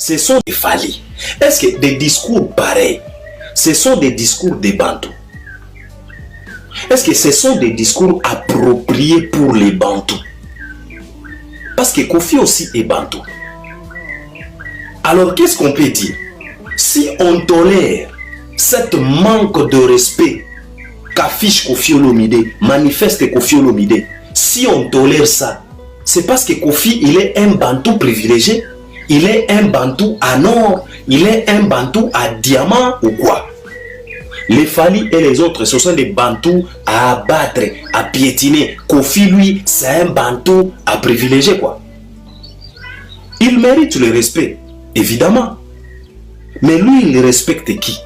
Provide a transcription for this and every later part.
ce sont des Fally. Est-ce que des discours pareils, ce sont des discours des Bantous? Est-ce que ce sont des discours appropriés pour les Bantous? Parce que Kofi aussi est Bantou. Alors qu'est-ce qu'on peut dire? Si on tolère cette manque de respect qu'affiche Koffi Olomide, manifeste Koffi Olomide, si on tolère ça, c'est parce que Kofi, il est un Bantou privilégié, il est un Bantou à or, il est un Bantou à diamant ou quoi? Les Fally et les autres, ce sont des Bantous à abattre, à piétiner. Kofi, lui, c'est un Bantou à privilégier, quoi. Il mérite le respect, évidemment. Mais lui, il respecte qui?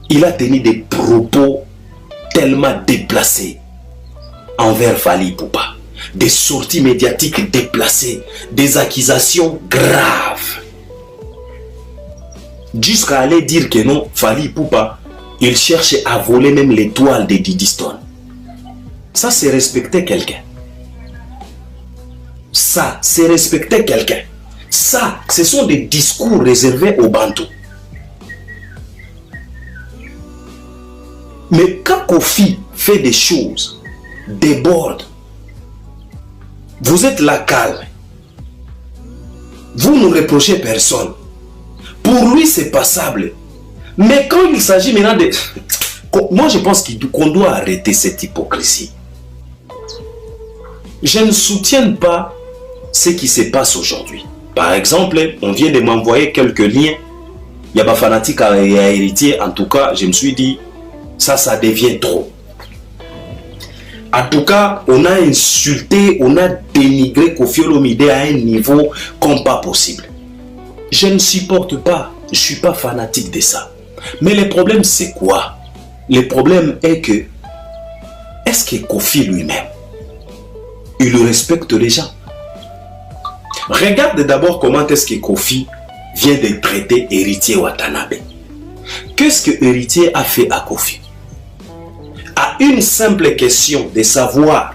Il a tenu des propos tellement déplacés envers Fally Ipupa. Des sorties médiatiques déplacées, des accusations graves. Jusqu'à aller dire que non, Fally Ipupa, il cherche à voler même l'étoile de Diddy Stone. Ça, c'est respecter quelqu'un. Ça, c'est respecter quelqu'un. Ça, ce sont des discours réservés aux Bantous. Mais quand Kofi fait des choses, déborde, vous êtes là calme. Vous ne reprochez personne. Pour lui, c'est passable. Mais quand il s'agit maintenant de... Moi, je pense qu'on doit arrêter cette hypocrisie. Je ne soutiens pas ce qui se passe aujourd'hui. Par exemple, on vient de m'envoyer quelques liens. Il y a pas fanatique à héritier. En tout cas, je me suis dit, ça devient trop. En tout cas, on a insulté, on a dénigré Koffi Olomide à un niveau comme pas possible. Je ne supporte pas, je ne suis pas fanatique de ça. Mais le problème, c'est quoi? Le problème est que, est-ce que Kofi lui-même, il respecte les gens? Regarde d'abord comment est-ce que Kofi vient de traiter Héritier Watanabe. Qu'est-ce que Héritier a fait à Kofi? À une simple question de savoir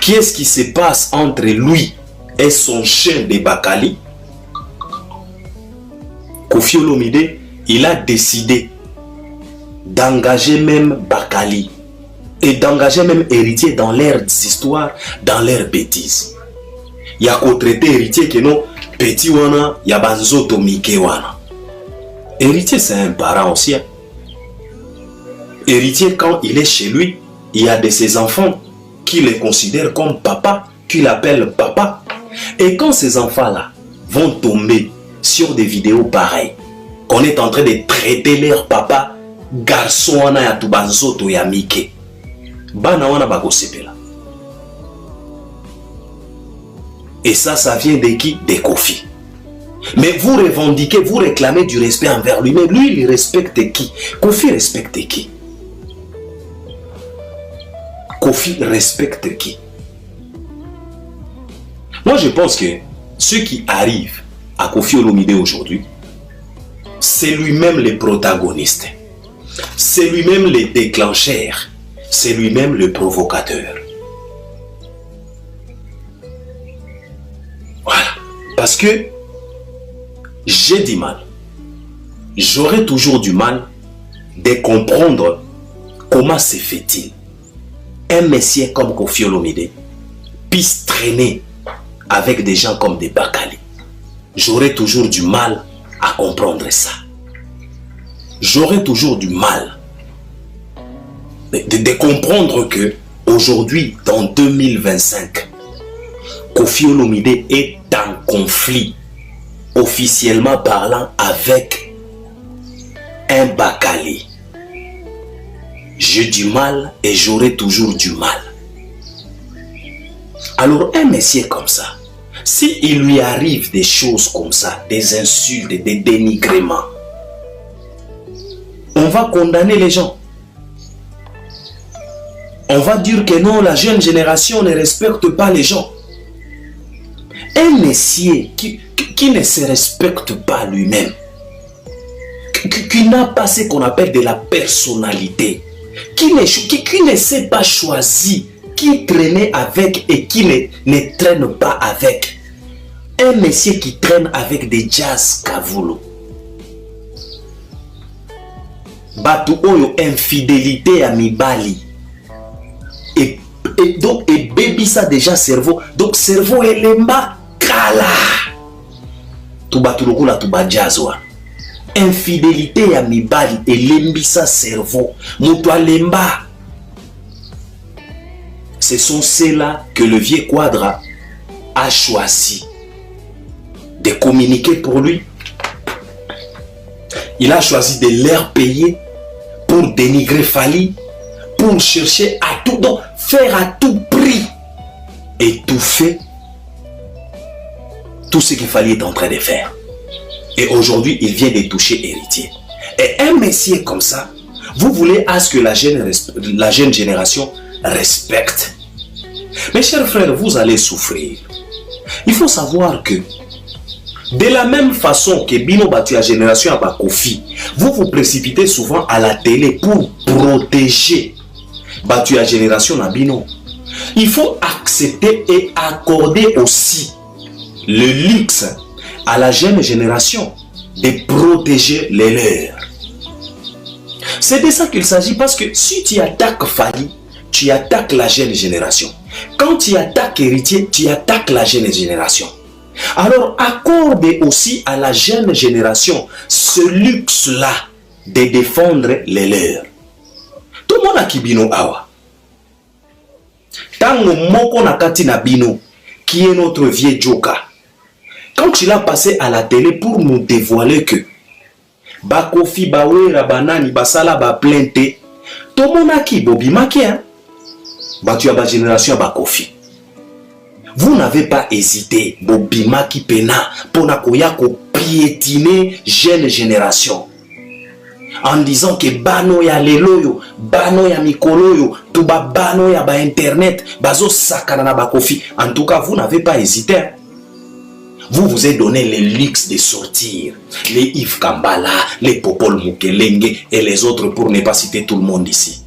qu'est-ce qui se passe entre lui et son chien de Bakali, Koffi Olomide, il a décidé d'engager même Bakali et d'engager même Héritier dans leurs histoires, dans leurs bêtises. Il y a qu'au traité Héritier que non, petit wana, il y a banzoto mike wana. Héritier, c'est un parent aussi. Héritier, quand il est chez lui, il y a de ses enfants qui le considèrent comme papa, qui l'appellent papa. Et quand ces enfants-là vont tomber sur des vidéos pareilles, qu'on est en train de traiter leur papa, garçon wana ya tubanzoto ya mike, bana wana bako sepela. Et ça vient de qui? De Kofi. Mais vous revendiquez, vous réclamez du respect envers lui. Mais lui, il respecte qui? Kofi respecte qui? Kofi respecte qui? Moi, je pense que ce qui arrive à Koffi Olomide aujourd'hui, c'est lui-même le protagoniste. C'est lui-même le déclencheur. C'est lui-même le provocateur. Voilà. Parce que j'ai du mal. J'aurai toujours du mal de comprendre comment se fait-il un messier comme Koffi Olomide puisse traîner avec des gens comme des Bakali. J'aurai toujours du mal à comprendre ça. J'aurai toujours du mal de comprendre que aujourd'hui, dans 2025, Koffi Olomide est en conflit, officiellement parlant, avec un Bakali. J'ai du mal et j'aurai toujours du mal. Alors un messier comme ça, s'il lui arrive des choses comme ça, des insultes, des dénigrements, on va condamner les gens. On va dire que non, la jeune génération ne respecte pas les gens. Un messier qui ne se respecte pas lui-même, qui n'a pas ce qu'on appelle de la personnalité, qui ne sait pas choisir qui traîner avec et qui ne traîne pas avec. un monsieur qui traîne avec des jazz Kavulo. Batu oyo infidélité à mibali. Et donc, et baby ça déjà cerveau. Donc, cerveau elemba kala. Tu batu lokula tu bajazwa. Infidélité à mibali. Elembi ça cerveau. Mutu alemba. Ce sont ceux-là que le vieux Quadra a choisi de communiquer pour lui. Il a choisi de leur payer pour dénigrer Fally, pour chercher à tout, donc faire à tout prix, étouffer tout ce que Fally est en train de faire. Et aujourd'hui, il vient de toucher héritier. Et un messier comme ça, vous voulez à ce que la jeune génération respecte. Mes chers frères, vous allez souffrir. Il faut savoir que de la même façon que Bino battu la génération à Bakofi, vous vous précipitez souvent à la télé pour protéger battu la génération à Bino. Il faut accepter et accorder aussi le luxe à la jeune génération de protéger les leurs. C'est de ça qu'il s'agit, parce que si tu attaques Fally, tu attaques la jeune génération. Quand tu attaques héritier, tu attaques la jeune génération. Alors accorde aussi à la jeune génération ce luxe-là de défendre les leurs. Tout le monde a Kibino Awa. Tango Moko Nakati Nabino, qui est notre vieux Joka, quand il a passé à la télé pour nous dévoiler que Bakofi, Bawera, Banani, Basala, Baplente, tout le monde a qui Bobi Maki, hein? Tu as la génération Bakofi. Vous n'avez pas hésité, Bobima qui pena, pour piétiner jeune génération. En disant que bano ya leloyo, bano ya mikoloyo, tuba bano ya ba internet, bazo sakana na Bakofi. En tout cas, vous n'avez pas hésité. Vous vous êtes donné le luxe de sortir. Les Yves Kambala, les Popol Mukelenge et les autres, pour ne pas citer tout le monde ici.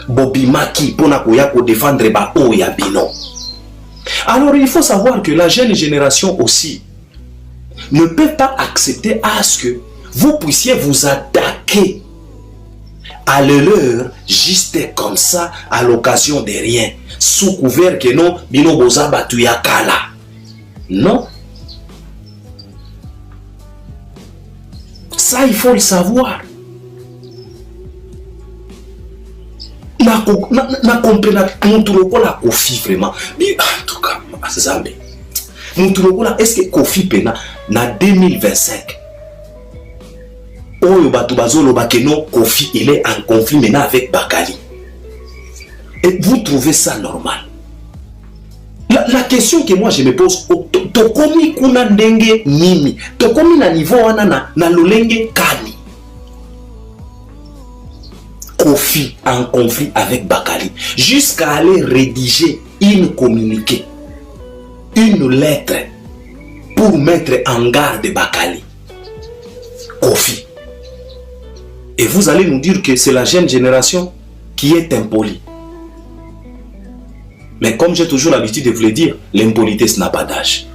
Bobima qui pona koyako défendre ba oya bino. Alors il faut savoir que la jeune génération aussi ne peut pas accepter à ce que vous puissiez vous attaquer à leur juste comme ça à l'occasion de rien, sous couvert que non, bino boza batuya kala. Non. Ça, il faut le savoir. Na comprendre Moutoulopo la Kofi vraiment. Mais en tout cas, Zambé. Moutoulopo la, est-ce que Kofi pena na 2025? Oyo batubazo lo bakeno Kofi il est en conflit maintenant avec Bakali. Et vous trouvez ça normal? La question que moi je me pose, tokomi kuna ndenge nini? Tokomi na niveau wana na lolenge kani? Kofi en conflit avec Bakali, jusqu'à aller rédiger une communiqué, une lettre pour mettre en garde Bakali. Kofi. Et vous allez nous dire que c'est la jeune génération qui est impolie. Mais comme j'ai toujours l'habitude de vous le dire, l'impolitesse n'a pas d'âge.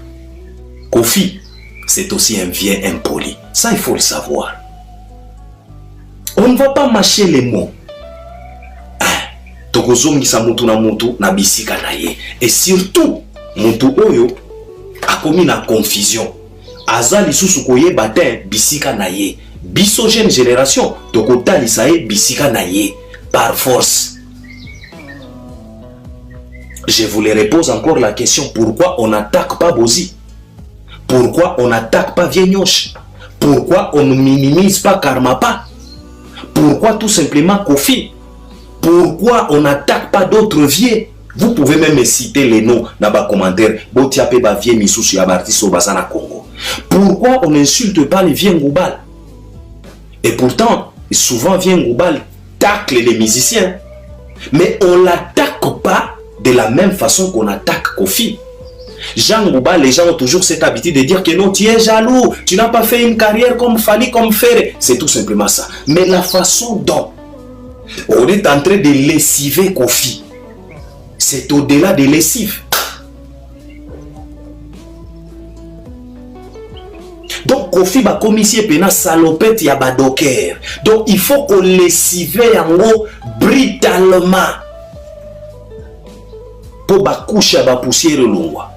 Kofi, c'est aussi un vieux impoli. Ça, il faut le savoir. On ne va pas mâcher les mots. Tokozongisa mutu na mutu na bisika na ye. Et surtout, mutu oyo a commis na confusion. Azali susu koye batin bisika na ye. Biso jeune génération, tokotalisa ye bisika na ye. Par force. Je vous les repose encore la question. Pourquoi on n'attaque pas Bozi? Pourquoi on n'attaque pas Vienyoche? Pourquoi on ne minimise pas Karmapa? Pourquoi tout simplement Kofi? Pourquoi on n'attaque pas d'autres vieux? Vous pouvez même citer les noms dans les commentaires. Botiape ba vieux Misusu Yabarti Sobazana Congo. Pourquoi on n'insulte pas les vieux Ngoubal? Et pourtant, souvent vieux Ngoubal tacle les musiciens. Mais on ne l'attaque pas de la même façon qu'on attaque Kofi. Jean Ngoubal, les gens ont toujours cette habitude de dire que non, tu es jaloux, tu n'as pas fait une carrière comme Fally, comme Ferré. C'est tout simplement ça. Mais la façon dont on est en train de lessiver Kofi, c'est au-delà de lessive. Donc Kofi ba commissie pena salopette ya badoker. Donc il faut qu'on lessive yango brutalement. Pour ba couche ba poussière longwa.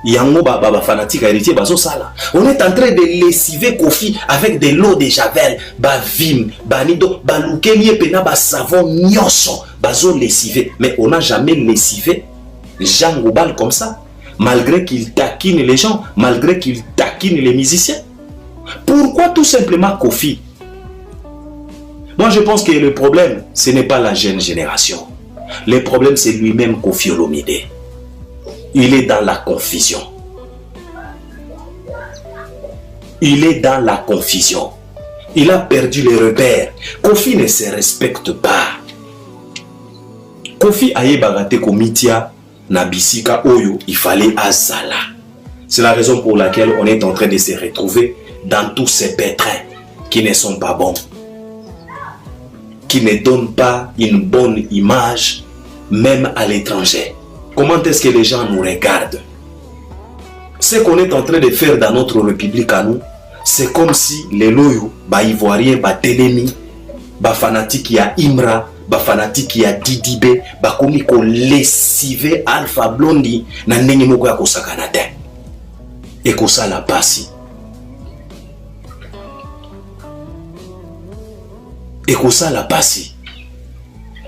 Yango ba fanatique héritier bazo sala. On est en train de lessiver Kofi avec de l'eau de javel, ba vim, ba nido, ba loukelier pena ba savon nyonso, bazo lessiver. Mais on n'a jamais lessivé Jean Goubal comme ça, malgré qu'il taquine les gens, malgré qu'il taquine les musiciens. Pourquoi tout simplement Kofi? Moi je pense que le problème, ce n'est pas la jeune génération. Le problème c'est lui-même, Kofi Olomide. Il est dans la confusion. Il est dans la confusion. Il a perdu les repères. Kofi ne se respecte pas. Kofi aye bagate komitia na bisika oyo, il fallait azala. C'est la raison pour laquelle on est en train de se retrouver dans tous ces pétrins qui ne sont pas bons, qui ne donnent pas une bonne image, même à l'étranger. Comment est-ce que les gens nous regardent? Ce qu'on est en train de faire dans notre République à nous, c'est comme si les loyaux, bah ivoiriens, bah télémi, bah fanatiques, il y a Imra, bah fanatique ya Didibé, bah komi ko lessive Alpha Blondy, na ndenge moko ya kosakana te. Et kosala pasi. Et kosala pasi.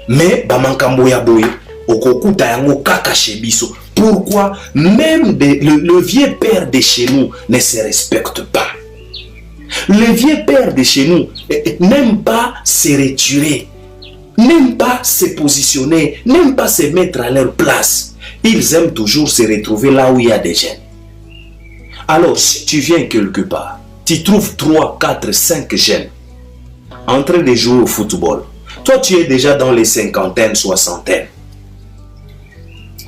Mais ba mankambo ya boye, okokuta yango kaka shebiso. Pourquoi même le vieux père de chez nous ne se respecte pas? Le vieux père de chez nous n'aime pas se retirer, n'aime pas se positionner, n'aime pas se mettre à leur place. Ils aiment toujours se retrouver là où il y a des jeunes. Alors, si tu viens quelque part, tu trouves 3, 4, 5 jeunes en train de jouer au football. Toi, tu es déjà dans les cinquantaines, soixantaines.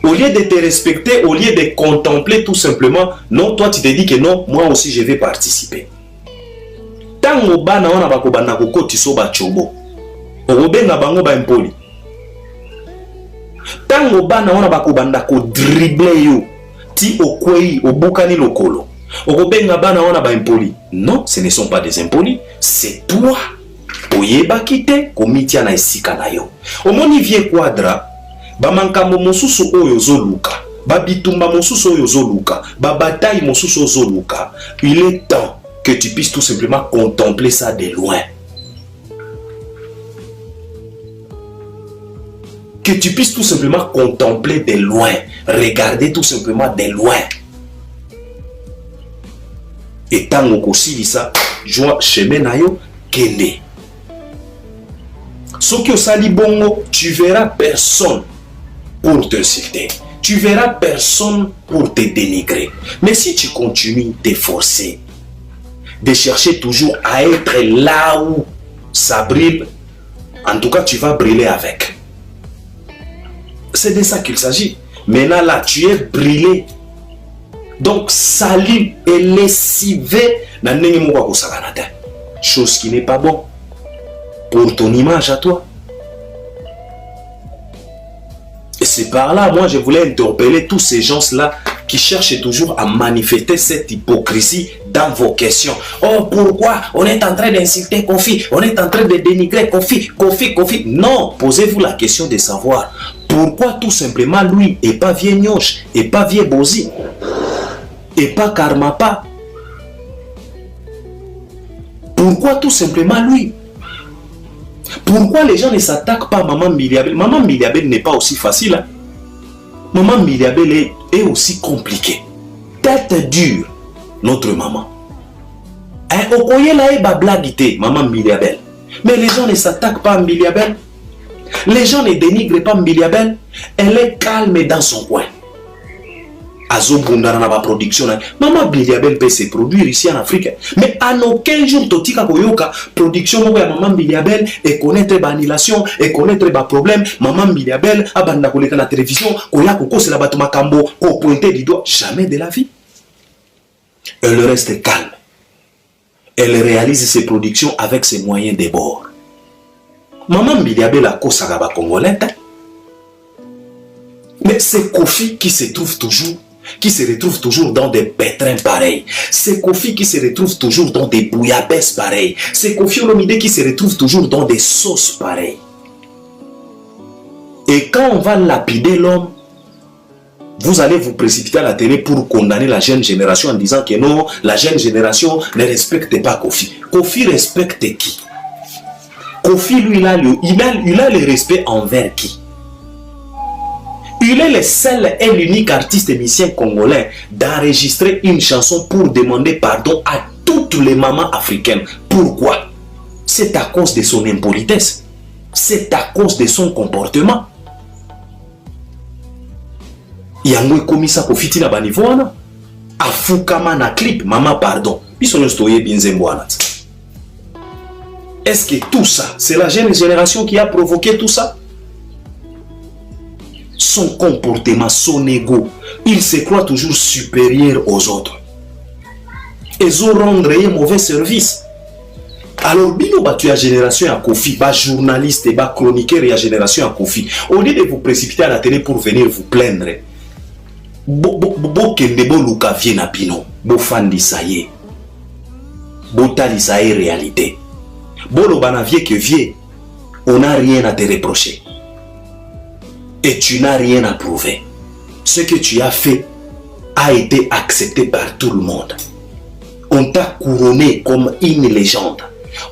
Au lieu de te respecter, au lieu de contempler tout simplement, non, toi tu te dis que non, moi aussi je vais participer. Tango bana wana bakobanda kokoti so ba chobo. Obenga bango ba impoli. Tango bana wana bakobanda ko dribbler yo. Ti okwei obukani lokolo. Obenga bana wana ba impoli. Non, ce ne sont pas des impolis, c'est toi. Oyeba kite komitia na esika na yo. Omoni vie quadra bamankambo mosusu oyo zoluka, babitumba mosusu oyo zoluka, babataille mosusu zoluka. Il est temps que tu puisses tout simplement contempler ça de loin. Que tu puisses tout simplement contempler de loin, regarder tout simplement de loin. Et tango kosilisa, joie chemin na yo kende. Soki osali bongo, tu verras personne pour t'insulter. Tu verras personne pour te dénigrer. Mais si tu continues de forcer, de chercher toujours à être là où ça brille, en tout cas tu vas briller avec. C'est de ça qu'il s'agit. Maintenant là, tu es brillé. Donc salut et lessivé. Chose qui n'est pas bon pour ton image à toi. Et c'est par là, moi je voulais interpeller tous ces gens-là qui cherchent toujours à manifester cette hypocrisie dans vos questions. Oh, pourquoi on est en train d'insulter Kofi? On est en train de dénigrer Kofi, Kofi, Kofi. Non, posez-vous la question de savoir pourquoi tout simplement lui et pas vieux Nyosh, et pas vieux Bozi, et pas Karmapa. Pourquoi tout simplement lui? Pourquoi les gens ne s'attaquent pas à Maman Miliabel? Maman Miliabel n'est pas aussi facile. Hein? Maman Miliabel est aussi compliquée. Tête dure, notre maman. Okoye la eba blagité, Maman Miliabel. Mais les gens ne s'attaquent pas à Miliabel. Les gens ne dénigrent pas Miliabel. Elle est calme dans son coin. Azobunda na ba production. Maman Miliabel peut se produire ici en Afrique. Mais en aucun jour totika koyoka production de Maman Miliabel et connaître ba annulation et connaître ba problème. Maman Miliabel abanda koleka na télévision koya koko c'est la bato makambo ko pointer du doigt. Jamais de la vie. Elle reste calme. Elle réalise ses productions avec ses moyens de bord. Maman Miliabel a kosaka ba congolais. Mais c'est Kofi qui se trouve toujours qui se retrouve toujours dans des pétrins pareils. C'est Kofi qui se retrouve toujours dans des bouillabaisse pareils. C'est Kofi Olomide qui se retrouve toujours dans des sauces pareilles. Et quand on va lapider l'homme, vous allez vous précipiter à la télé pour condamner la jeune génération en disant que non, la jeune génération ne respecte pas Kofi. Kofi respecte qui? Kofi, lui, il a le respect envers qui? Il est le seul et l'unique artiste et musicien congolais d'enregistrer une chanson pour demander pardon à toutes les mamans africaines. Pourquoi? C'est à cause de son impolitesse. C'est à cause de son comportement. Yango ekomi sa Kofi na baniveau wana afukama na clip mama pardon biso nyonso toyebi nzembo wana. Est-ce que tout ça c'est la jeune génération qui a provoqué tout ça? Son comportement, son ego, il se croit toujours supérieur aux autres. Ils ont rendu un mauvais service. Alors, bino batu ya génération ya Kofi, ba journaliste et ba chroniqueur ya génération ya Kofi, au lieu de vous précipiter à la télé pour venir vous plaindre, bo kende bo luka vie na bino, bo fandi sa ye, bo tali sa ye réalité. Bo lo bana vie que vie, on n'a rien à te reprocher. Et tu n'as rien à prouver. Ce que tu as fait a été accepté par tout le monde. On t'a couronné comme une légende.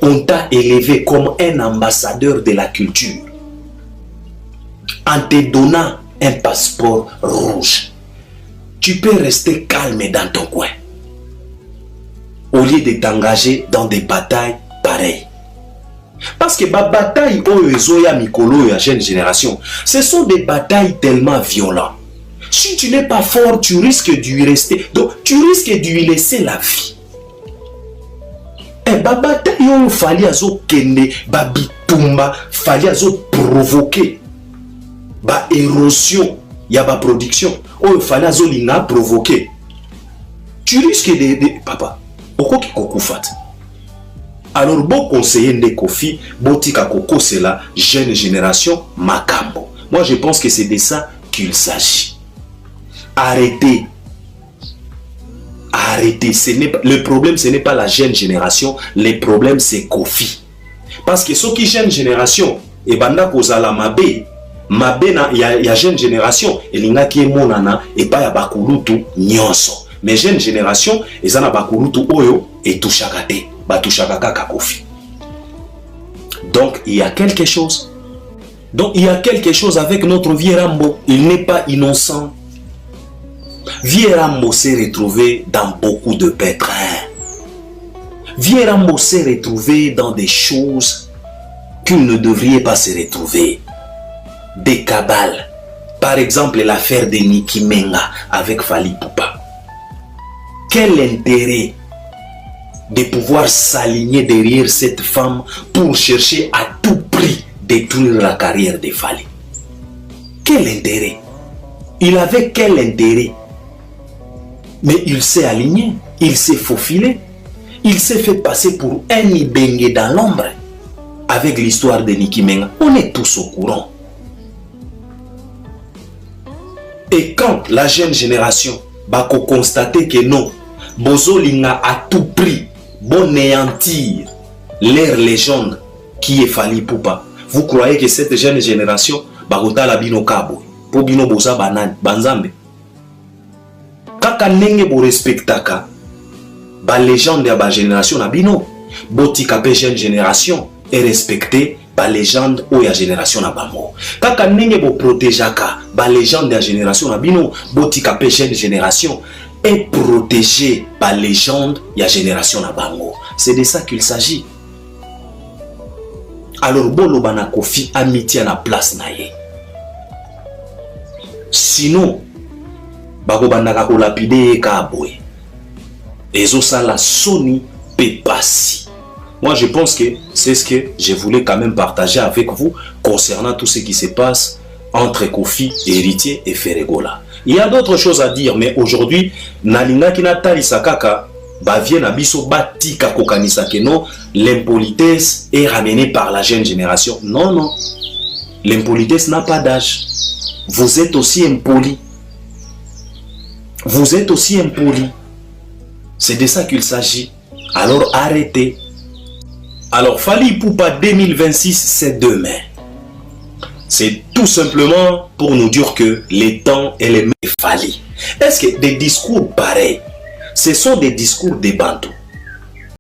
On t'a élevé comme un ambassadeur de la culture. En te donnant un passeport rouge, tu peux rester calme dans ton coin. Au lieu de t'engager dans des batailles pareilles. Parce que les batailles oyo mikolo ya jeune génération, ce sont des batailles tellement violentes. Si tu n'es pas fort, tu risques d'y rester. Donc, tu risques d'y laisser la vie. Et bataille oyo fali azo kende, bitumba, fali azo provoquer. Érosion, ya production. Oyo fali azo linga provoquer. Tu risques de papa, okoki kokufat. Alors, bon conseiller de Kofi, botika koko c'est la jeune génération makambo. Moi, je pense que c'est de ça qu'il s'agit. Arrêtez. Arrêtez. Le problème, ce n'est pas la jeune génération. Le problème, c'est Kofi. Parce que ceux qui jeune génération, et banda kozala mabe na ya jeune génération, et linga ki monana, et pas ya bakulutu nyonso. Mais jeune génération, et zana bakulutu oyo, et touchakate. Donc il y a quelque chose. Donc il y a quelque chose avec notre vieux Rambo. Il n'est pas innocent. Vieux Rambo s'est retrouvé dans beaucoup de pétrins. Vieux Rambo s'est retrouvé dans des choses qu'il ne devrait pas se retrouver. Des cabales. Par exemple l'affaire de Niki Menga avec Fali Poupa. Quel intérêt de pouvoir s'aligner derrière cette femme pour chercher à tout prix détruire la carrière de Fali. Quel intérêt? Il avait quel intérêt? Mais il s'est aligné, il s'est faufilé, il s'est fait passer pour un Ibenge dans l'ombre avec l'histoire de Niki Menga. On est tous au courant. Et quand la jeune génération va constater que non, Bozolinga a tout pris bon néantir leur légende qui est Fali Poupa. Vous croyez que cette jeune génération bagota la bino kabo pour bino bosa banane banzambe kaka nenge bo respectaka ba légende ya ba génération na bino botika pe jeune génération et respecter ba légende ou ya génération na bango kaka nenge bo protégeaka ba légende ya génération na bino botika pe jeune génération et protéger par légende et la génération na bango. C'est de ça qu'il s'agit. Alors bolo bana Kofi amitié na place na ye. Sinon bako bandaka ko lapide ka boy. Ezo sala soni pe pasi. Moi je pense que c'est ce que je voulais quand même partager avec vous concernant tout ce qui se passe entre Kofi, Héritier et Ferregola. Il y a d'autres choses à dire, mais aujourd'hui, Nalinga Kinatali Sakaka, Bavien Abiso Batika Kokanisa Keno, l'impolitesse est ramenée par la jeune génération. Non, non. L'impolitesse n'a pas d'âge. Vous êtes aussi impoli. Vous êtes aussi impoli. C'est de ça qu'il s'agit. Alors arrêtez. Alors Fally Ipupa 2026, c'est demain. C'est tout simplement pour nous dire que les temps et les Fally. Est-ce que des discours pareils, ce sont des discours des Bantous?